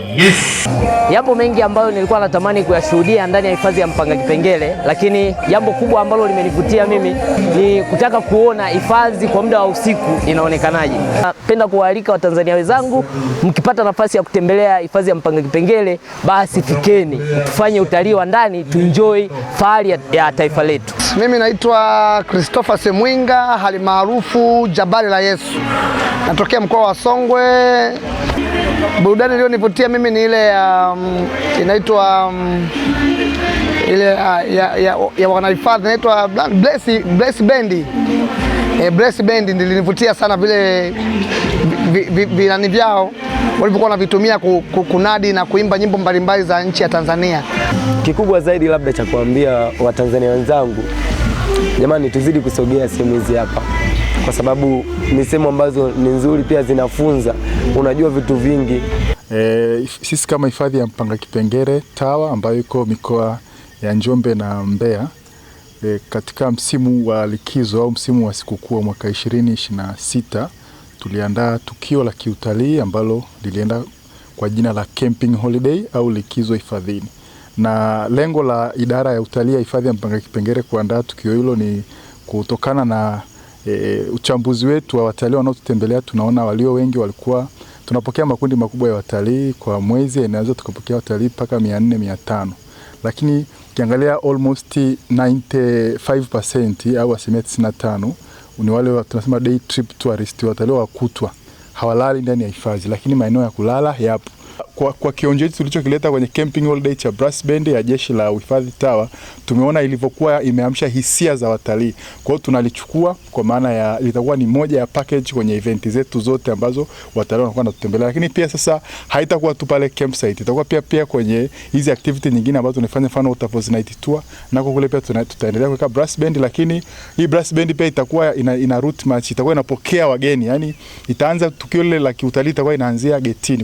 Yes. Yapo mengi ambayo nilikuwa natamani kuyashuhudia ndani ya hifadhi ya Mpanga Kipengere, lakini jambo kubwa ambalo limenivutia mimi ni kutaka kuona hifadhi kwa muda wa usiku inaonekanaje. Napenda kuwaalika Watanzania wenzangu, mkipata nafasi ya kutembelea hifadhi ya Mpanga Kipengere, basi fikeni, tufanye utalii wa ndani, tuenjoy fahari ya taifa letu. Mimi naitwa Christopher Semwinga, hali maarufu Jabali la Yesu. Natokea mkoa wa Songwe. Burudani iliyonivutia mimi ni ile inaitwa ile ya wanahifadhi inaitwa Bless Band. Bless Band ndilinivutia sana vile vilani vyao walipokuwa wanavitumia kunadi na kuimba nyimbo mbalimbali za nchi ya Tanzania. Kikubwa zaidi labda cha kuambia Watanzania wenzangu, jamani, tuzidi kusogea sehemu hizi hapa, kwa sababu ni sehemu ambazo ni nzuri, pia zinafunza, unajua vitu vingi. Sisi kama hifadhi ya Mpanga Kipengere TAWA ambayo iko mikoa ya Njombe na Mbeya, katika msimu wa likizo au msimu wa sikukuu wa mwaka 2026 tuliandaa tukio la kiutalii ambalo lilienda kwa jina la Camping Holiday au likizo hifadhini. Na lengo la idara ya utalii ya hifadhi ya Mpanga Kipengere kuandaa tukio hilo ni kutokana na uchambuzi wetu wa watalii wanaotutembelea. Tunaona walio wengi walikuwa tunapokea makundi makubwa ya watalii kwa mwezi, inaweza tukapokea watalii mpaka 400-500, lakini ukiangalia almost 95% au 95% ni wale tunasema day trip tourist, watalii wa kutwa, hawalali ndani ya hifadhi, lakini maeneo ya kulala yapo. Kwa kionjo chetu tulichokileta kwenye camping holiday cha Brass Band ya Jeshi la Uhifadhi TAWA, tumeona ilivyokuwa imeamsha hisia za watalii. Kwa hiyo tunalichukua kwa maana ya litakuwa ni moja ya package kwenye event zetu zote ambazo watalii wanakuwa wanatutembelea. Lakini pia sasa haitakuwa tu pale campsite, itakuwa pia kwenye hizi activity nyingine ambazo tunafanya, mfano Waterfalls Night Tour, na kule pia tutaendelea kuweka Brass Band. Lakini hii Brass Band pia itakuwa ina route march, itakuwa inapokea wageni, yani itaanza tukio lile la kiutalii itakuwa inaanzia getini.